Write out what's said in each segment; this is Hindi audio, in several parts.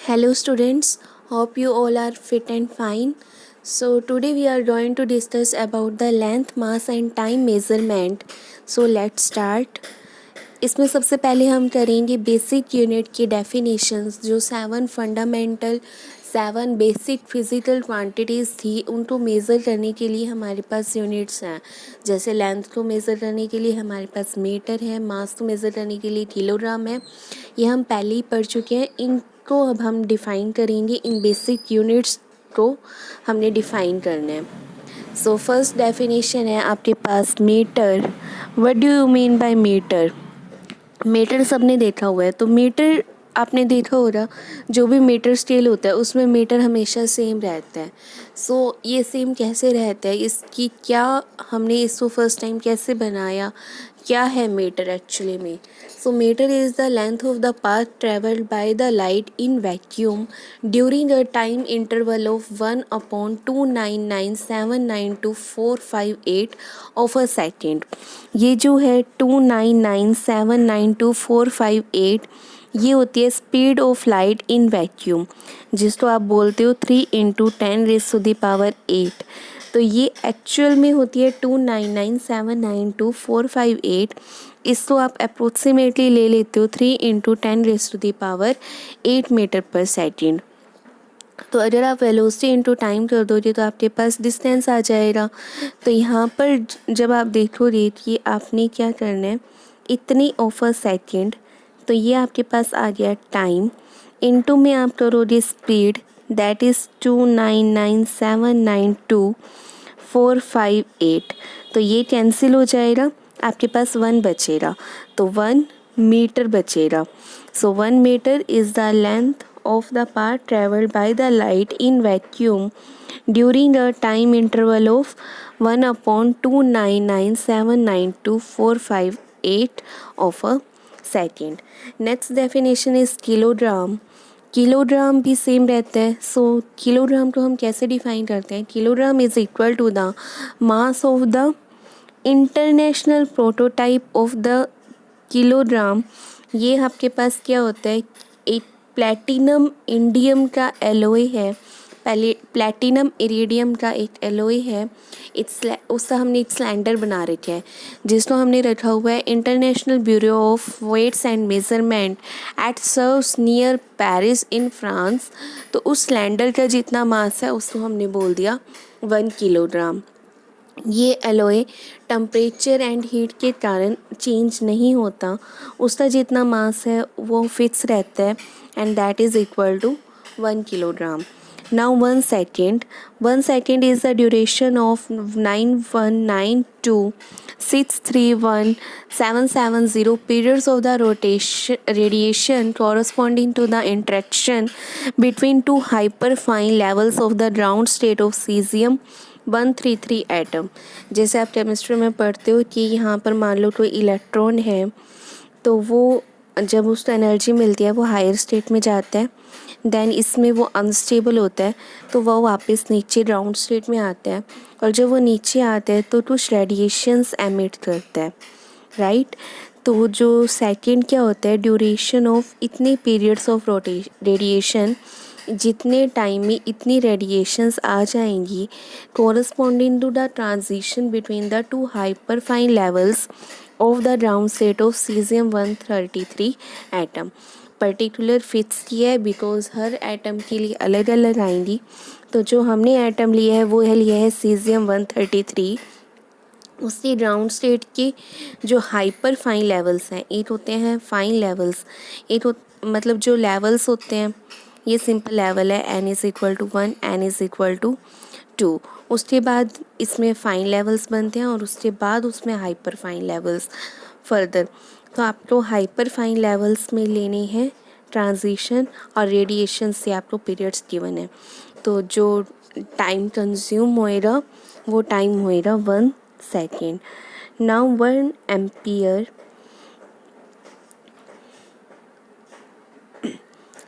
Hello students, hope you all are fit and fine. So today we are going to discuss about the length, mass and time measurement. So let's start. इसमें सबसे पहले हम करेंगे बेसिक यूनिट की डेफिनेशंस। जो 7 बेसिक फिज़िकल क्वांटिटीज़ थी उनको मेज़र करने के लिए हमारे पास यूनिट्स हैं। जैसे लेंथ को मेज़र करने के लिए हमारे पास मीटर है, मास को मेज़र करने के लिए किलोग्राम है। ये हम पहले ही पढ़ चुके हैं। इनको अब हम डिफ़ाइन करेंगे, इन बेसिक यूनिट्स को हमने डिफ़ाइन करना है। सो फर्स्ट डेफिनेशन है आपके पास metre. What do you mean by metre? Metre सबने देखा हुआ है, तो मीटर आपने देखा होगा, जो भी मीटर स्केल होता है उसमें मीटर हमेशा सेम रहता है। सो ये सेम कैसे रहता है, इसकी क्या, हमने इसको फर्स्ट टाइम कैसे बनाया, क्या है मीटर एक्चुअली में? So metre is the length of the path travelled by the light in vacuum during a time interval of 1/299,792,458 of a second. ये जो है 299,792,458, ये होती है speed of light in vacuum, जिसको आप बोलते हो 3 × 10⁸ तो ये एक्चुअल में होती है 299,792,458। इसको आप अप्रोक्सीमेटली ले लेते हो 3 × 10⁸ मीटर पर सेकेंड। तो अगर आप वेलोसिटी इंटू टाइम कर दोगे तो आपके पास डिस्टेंस आ जाएगा। तो यहाँ पर जब आप देखोगे कि आपने क्या करना है, इतनी ऑफ अ सेकेंड, तो ये आपके पास आ गया टाइम, इनटू में आप करोगे स्पीड, दैट इज़ 299,792,458। तो ये कैंसिल हो जाएगा, आपके पास 1 बचेगा, तो 1 मीटर बचेगा। So 1 metre is the length of the path traveled by the light in vacuum during a time interval of 1/299,792,458 of a second. Next definition is kilogram. Kilogram भी सेम रहता है। सो किलोग्राम को हम कैसे डिफाइन करते हैं? Kilogram is equal to the mass of the international prototype of the kilogram. ये आपके पास क्या होता है, एक प्लैटिनम इंडियम का एलोय है, पहले प्लैटिनम इरिडियम का एक एलोय है। उसका हमने एक सिलेंडर बना रखा है, जिसको हमने रखा हुआ है international bureau of weights and measurement at Sevres near Paris in France. तो उस सिलेंडर का जितना मास है उसको हमने बोल दिया 1 किलोग्राम। ये एलोय टेम्परेचर एंड हीट के कारण चेंज नहीं होता, उसका जितना मास है वो फिक्स रहता है, and that is equal to 1 kilogram. Now 1 second, 1 second is the duration of 9192,631,770 periods of the radiation corresponding to the interaction between two hyperfine levels of the ground state of cesium 133 atom. जैसे आप केमिस्ट्री में पढ़ते हो कि यहाँ पर मान लो कोई इलेक्ट्रॉन है, तो वो जब उसको एनर्जी मिलती है वो हायर स्टेट में जाता है, देन इसमें वो अनस्टेबल होता है, तो वह वापस नीचे ग्राउंड स्टेट में आता है, और जब वो नीचे आता है तो कुछ रेडिएशंस एमिट करता है, राइट। तो जो सेकेंड क्या होता है, ड्यूरेशन ऑफ इतने पीरियड्स ऑफ रेडिएशन, जितने टाइम में इतनी रेडिएशंस आ जाएंगी corresponding to the transition between the two hyper fine levels of the ground state of caesium 133 atom. Particular fix किया है बिकॉज हर एटम के लिए अलग अलग आएंगी। तो जो हमने एटम लिया है वो है लिया है सीजियम 133। उसके ग्राउंड स्टेट के जो हाइपर फाइन लेवल्स हैं, एक होते हैं फाइन लेवल्स, मतलब जो लेवल्स होते हैं, ये सिंपल लेवल है n is equal to 1, n is equal to 2। उसके बाद इसमें फाइन लेवल्स बनते हैं और उसके बाद उसमें हाइपर फाइन लेवल्स फर्दर। तो आपको हाइपर फाइन लेवल्स में लेने हैं ट्रांजिशन और रेडिएशन से आपको पीरियड्स गिवन है। तो जो टाइम कंज्यूम होएगा वो टाइम होएगा 1 second. Now 1 ampere,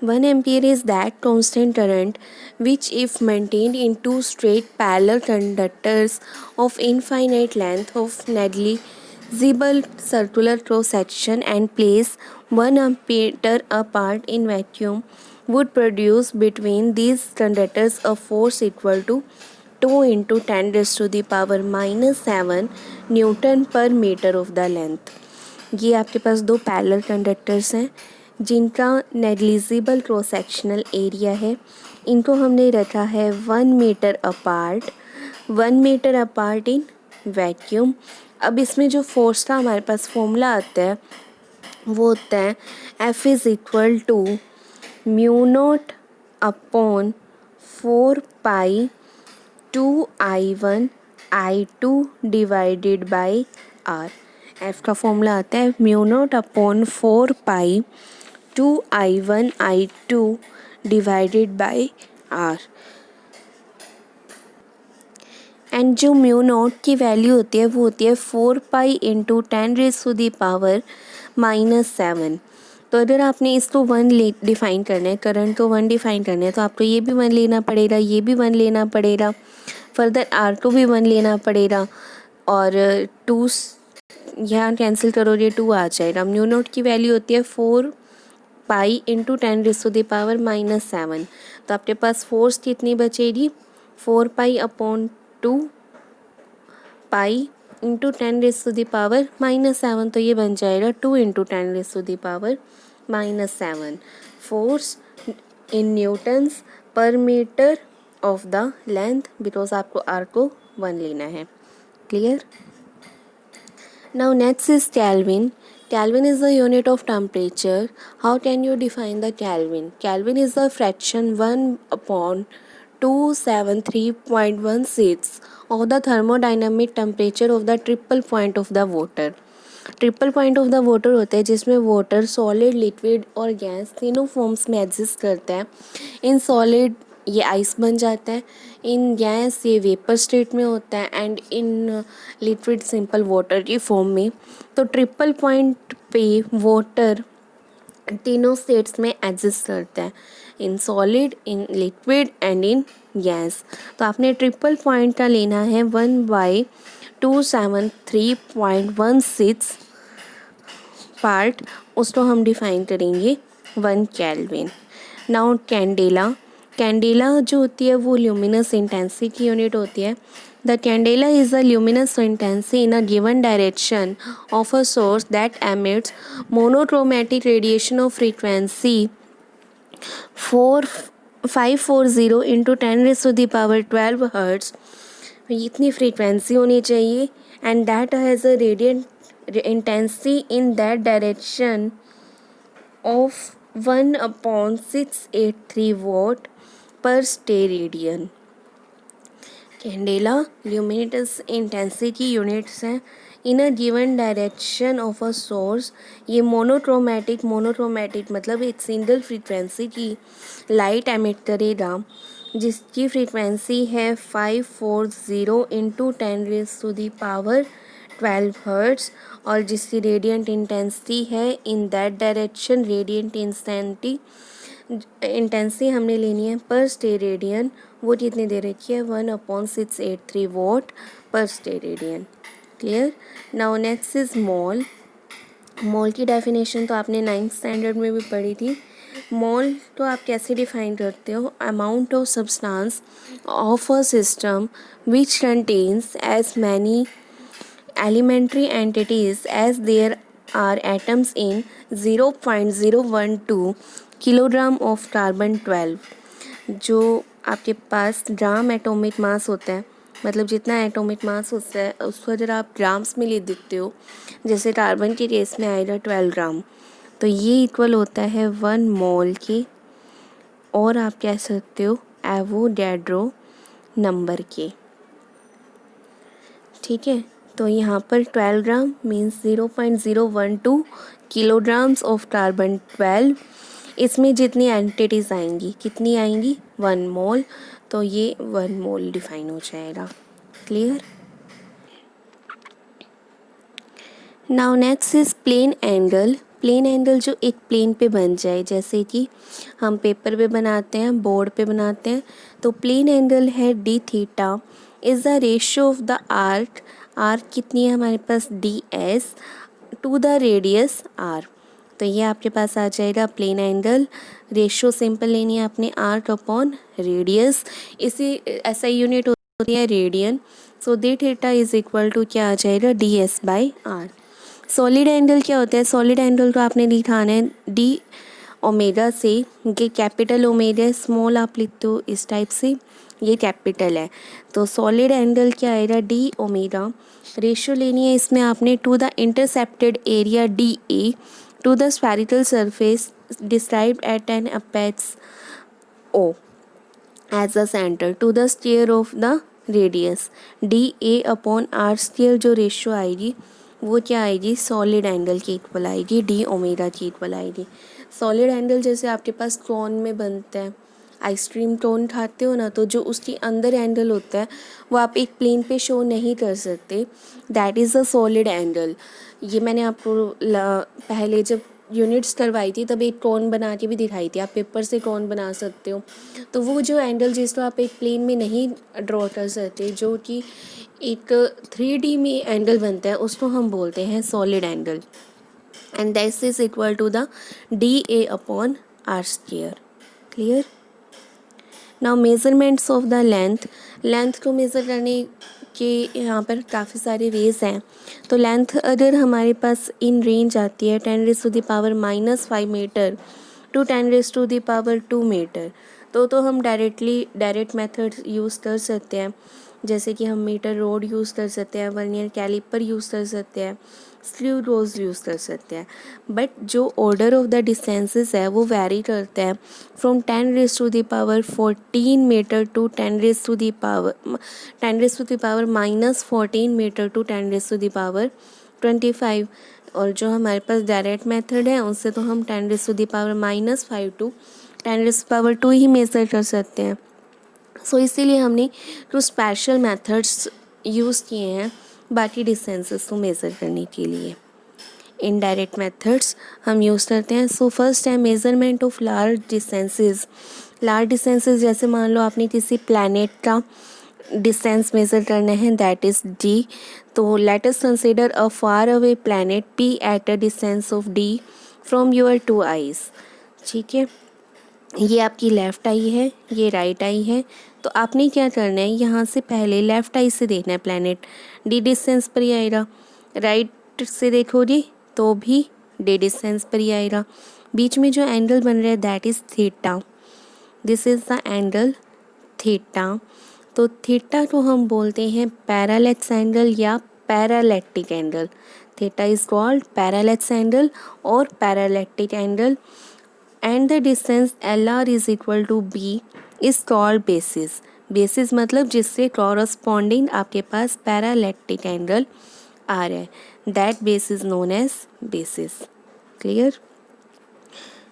1 ampere is that constant current which, if maintained in two straight parallel conductors of infinite length of negligible circular cross section and place 1 meter apart in vacuum would produce between these conductors a force equal to 2 into 10 raised to the power minus 7 Newton पर मीटर ऑफ द लेंथ। ये आपके पास दो पैरेलल कंडक्टर्स हैं जिनका नेग्लिजिबल क्रॉस सेक्शनल एरिया है। इनको हमने रखा है 1 metre apart, 1 metre apart in vacuum. अब इसमें जो फोर्स का हमारे पास फॉर्मूला आता है वो होता है F is equal to mu naught upon 4 pi 2I1 I2 divided by R। F का फॉर्मूला आता है mu naught upon 4 pi 2I1 I2 divided by R। And जो म्यू नॉट की वैल्यू होती है वो होती है 4 pi into 10 raise to the power minus 7। तो अगर आपने इसको 1 डिफाइन करना है, करंट को 1 डिफाइन करना है, तो आपको ये भी 1 लेना पड़ेगा, ये भी 1 लेना पड़ेगा, फर्दर R2 भी 1 लेना पड़ेगा और 2 यहाँ कैंसिल करोगे 2 आ जाएगा। म्यू नॉट की वैल्यू होती है 4 pi into 10 raise to the power minus 7। तो आपके पास फोर्स कितनी बचेगी 4 pi upon 2 pi into 10 raise to the power minus 7। तो ये बन जाएगा 2 into 10 raise to the power minus 7 force in newtons per metre of the length, because आपको आर को 1 लेना है। Clear? Now next is Kelvin. Kelvin is the unit of temperature. How can you define the Kelvin? Kelvin is the fraction 1 upon 273.16 of the thermodynamic temperature of the triple point of the water. Triple point of the water होता है जिसमें वाटर सॉलिड, लिक्विड और गैस तीनों फॉर्म्स में एग्जिस्ट करता है। इन सॉलिड ये आइस बन जाता है, इन गैस ये वेपर स्टेट में होता है and in liquid simple water की फॉर्म में। तो ट्रिपल पॉइंट पे वाटर तीनों स्टेट्स में एग्जिस्ट करता है, in solid, in liquid and in gas. तो आपने ट्रिपल पॉइंट का लेना है 1/273.16 पार्ट, उसको हम डिफाइन करेंगे 1 केल्विन। नाउ कैंडेला, कैंडेला जो होती है वो ल्यूमिनस इंटेंसिटी की यूनिट होती है। The candela is the luminous intensity in a given direction of a source that emits monochromatic radiation of frequency 540 into 10 raise to the power 12 hertz. इतनी फ्रीक्वेंसी होनी चाहिए and that has a radiant intensity in that direction of 1/683 watt per steradian. Candela luminous intensity units हैं in a given direction of a source. ये मोनोक्रोमैटिक मतलब एक सिंगल फ्रीक्वेंसी की लाइट एमिट करेगा जिसकी फ्रीक्वेंसी है 540 into 10 raise to the power 12 hertz और जिसकी रेडियंट इंटेंसिटी है in that direction. Radiant intensity हमने लेनी है पर स्टेरेडियन, वो कितनी दे रखी है 1/683 watt per steradian. Clear? Now next is mole. Mole की डेफिनेशन तो आपने 9th स्टैंडर्ड में भी पढ़ी थी। मोल तो आप कैसे डिफाइन करते हो? Amount of substance of a system which contains as many elementary entities as there are atoms in 0.012 kilogram of carbon 12। जो आपके पास ग्राम एटॉमिक मास होता है, मतलब जितना एटॉमिक मास होता है उसको अगर आप ग्राम्स में ले देते हो, जैसे कार्बन के केस में आएगा 12 ग्राम, तो ये इक्वल होता है 1 मोल के, और आप कह सकते हो एवोगैड्रो नंबर के। ठीक है, तो यहाँ पर 12 gram means 0.012 kilograms of carbon 12। इसमें जितनी एंटिटीज़ आएंगी कितनी आएंगी 1 मोल, तो ये 1 मोल डिफाइन हो जाएगा। Clear? Now next is plane angle. Plane angle जो एक प्लेन पे बन जाए, जैसे कि हम पेपर पे बनाते हैं, बोर्ड पे बनाते हैं, तो प्लेन एंगल है d theta is the ratio of the arc कितनी है हमारे पास ds to the radius r। तो ये आपके पास आ जाएगा प्लेन एंगल। रेशियो सिंपल लेनी है आपने आर्क अपॉन रेडियस। इसी ऐसा यूनिट होती है radian. So d theta is equal to क्या आ जाएगा ds/r। सॉलिड एंगल क्या होता है? सॉलिड एंगल को आपने दिखाना है डी ओमेगा से। ये कैपिटल ओमेगा है, स्मॉल आप लिखते हो इस टाइप से, ये कैपिटल है। तो सॉलिड एंगल क्या आएगा डी ओमेगा। रेशियो लेनी है इसमें आपने to the intercepted area d a to the spherical surface described at an apex O as a centre to the square of the radius d a upon r square. जो रेशियो आएगी वो क्या आएगी? सॉलिड एंगल की इक्वल आएगी, डी ओमेगा की इक्वल आएगी। सॉलिड एंगल जैसे आपके पास कोन में बनता है, आइसक्रीम कोन खाते हो ना, तो जो उसके अंदर एंगल होता है वो आप एक प्लेन पे शो नहीं कर सकते, that is a solid angle. ये मैंने आपको पहले जब यूनिट्स करवाई थी तब एक कोन बना के भी दिखाई थी, आप पेपर से कोन बना सकते हो। तो वो जो एंगल जिसको आप एक प्लेन में नहीं ड्रॉ कर सकते, जो कि एक 3D में एंगल बनता है, उसको हम बोलते हैं solid angle. And this is equal to the DA upon r square. Clear? Now measurements of the length को मेज़र करने के यहाँ पर काफ़ी सारे वेज हैं। तो लेंथ अगर हमारे पास इन रेंज आती है 10⁻⁻5 मीटर टू 10⁻2 मीटर, तो हम डायरेक्ट मेथड यूज़ कर सकते हैं, जैसे कि हम मीटर रोड यूज़ कर सकते हैं, वर्नियर कैलिपर यूज़ कर सकते हैं, स्क्रू रोज यूज़ कर सकते हैं। बट जो ऑर्डर ऑफ द डिस्टेंसेस है वो वैरी करता है from 10⁻14 metre to 10⁻⁻14 metre to 10⁻25। और जो हमारे पास डायरेक्ट मेथड है उससे तो हम 10⁻⁻5 टू 10⁻2 ही मेज़र कर सकते हैं। सो इसीलिए हमने कुछ स्पेशल मेथड्स यूज़ किए हैं बाकी डिस्टेंसेस को मेज़र करने के लिए। इनडायरेक्ट मेथड्स हम यूज़ करते हैं। सो फर्स्ट है measurement of large distances. Large distances जैसे मान लो आपने किसी प्लैनेट का डिस्टेंस मेज़र करना है, दैट इज़ d। तो let us consider a far away planet p at a distance of d from your 2 eyes. ठीक है, ये आपकी लेफ़्ट आई है, ये राइट आई है। तो आपने क्या करना है, यहाँ से पहले लेफ़्ट आई से देखना है प्लैनेट, d डिस्टेंस पर ही आएगा। राइट से देखोगे तो भी d डिस्टेंस पर ही आएगा। बीच में जो एंगल बन रहा है that is theta. This is the angle theta. तो थीटा को हम बोलते हैं पैरेलैक्स एंगल या parallactic angle. Theta is called parallax angle और parallactic angle. And the distance LR is equal to B is called basis. Basis मतलब जिससे कॉरस्पॉन्डिंग आपके पास पैरालैक्टिक एंगल आ रहा है, that base is known as basis. Clear?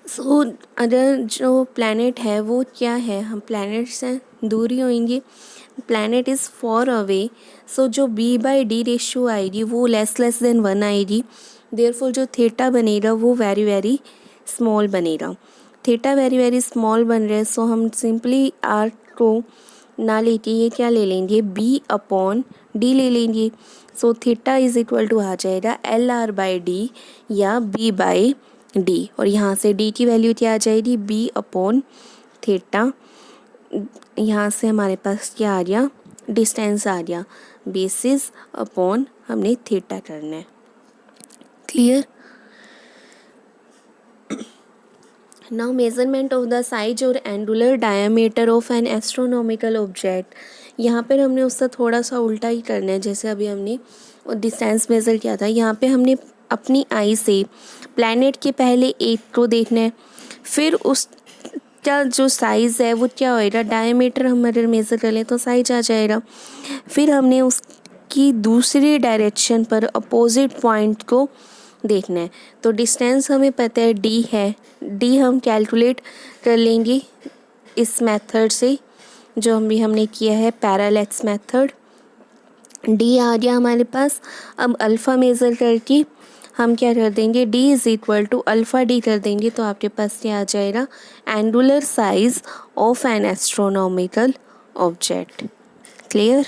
So अगर जो प्लैनेट है वो क्या है, हम प्लैनेट से दूर ही होंगे, प्लैनेट इज़ फॉर अवे, सो जो B/D रेशियो आएगी वो लेस देन 1 आएगी। देयरफॉर जो थीटा बनेगा वो वेरी स्मॉल बनेगा। थीटा वेरी स्मॉल बन रहा है, सो हम सिंपली आर को ना लेके ये क्या ले लेंगे, B/D ले लेंगे। So theta is equal to आ जाएगा LR/D या B/D। और यहाँ से D की वैल्यू क्या आ जाएगी, B/थीटा। यहाँ से हमारे पास क्या आ गया, डिस्टेंस आ गया, बेसिस अपॉन हमने थीटा करना है। Clear? Now measurement of the size और angular diameter of an astronomical object. यहाँ पर हमने उससे थोड़ा सा उल्टा ही करना है, जैसे अभी हमने डिस्टेंस मेज़र किया था, यहाँ पे हमने अपनी आई से प्लैनेट के पहले एक को देखना है, फिर उसका जो साइज़ है वो क्या होएगा, डायमीटर हम अगर मेज़र कर लें तो साइज आ जाएगा। फिर हमने उसकी दूसरी डायरेक्शन पर अपोजिट पॉइंट को देखना है। तो डिस्टेंस हमें पता है D है, D हम कैलकुलेट कर लेंगे इस मेथड से जो हमने किया है, पैरेलैक्स मेथड। D आ गया हमारे पास। अब अल्फ़ा मेज़र करके हम क्या कर देंगे, D is equal to α/D कर देंगे, तो आपके पास क्या आ जाएगा, angular size of an astronomical object. Clear?